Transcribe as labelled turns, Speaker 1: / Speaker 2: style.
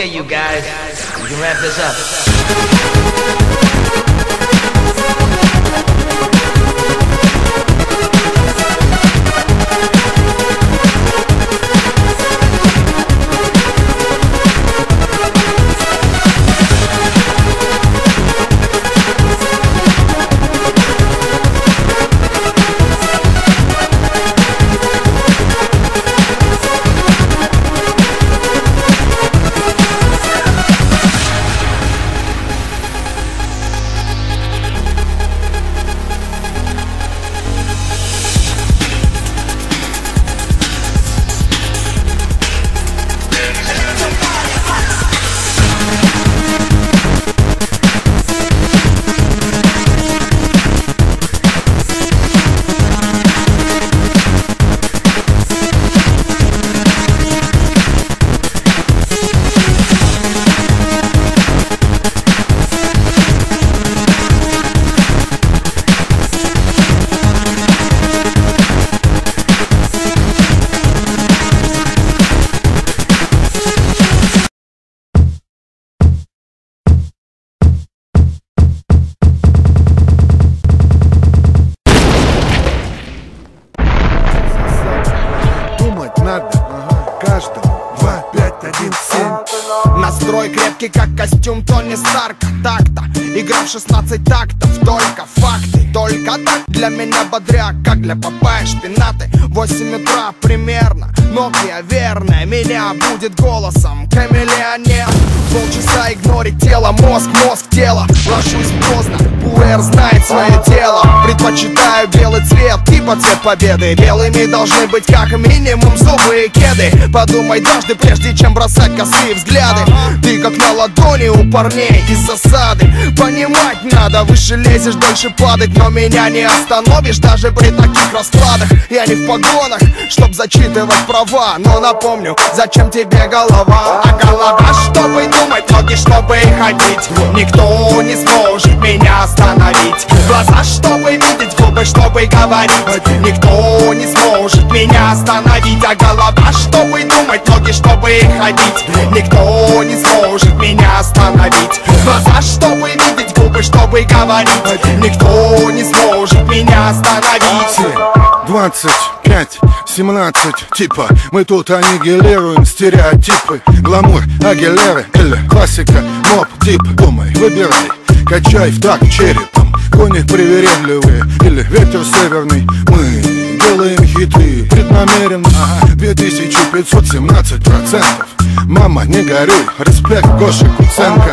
Speaker 1: Okay, you guys, we can wrap this up.
Speaker 2: Каждому 2, 5, 1, 7. Настрой крепкий, как костюм Тони Старка. Так-то, игра в 16 тактов. Только факты, только так для меня бодряк, как для Папайи шпинаты. 8 утра примерно, Nokia верная меня будет голосом камелеонер. Полчаса игнорить тело, мозг, тело. Ложусь поздно, пуэр знает свое дело. Предпочитаю белый цвет, типа цвет победы. Белыми должны быть как минимум зубы и кеды. Подумай дважды, прежде чем бросать косые взгляды. Ты как на ладони у парней из засады. Понимать надо, выше лезешь, дольше падать. Но меня не остановишь даже при таких раскладах. Я не в погонах, чтоб зачитывать права. Но напомню, зачем тебе голова? А голова, чтобы думать, ноги, чтобы ходить. Никто не сможет меня остановить. Глаза, чтобы видеть, губы, чтобы говорить. Никто не сможет меня остановить. А голова, чтобы думать, ноги, чтобы ходить. Никто не сможет меня остановить. Глаза, чтобы видеть, губы, чтобы говорить. Никто не сможет меня остановить.
Speaker 3: 25, 17, типа мы тут аннигилируем стереотипы. Гламур, Агилеры или классика, моп-тип. Думай, выбирай, качай в такт черепом. Кони привередливые или ветер северный. Мы делаем хиты преднамеренно. 2517%. Мама, не горюй, респект Гоше Куценко.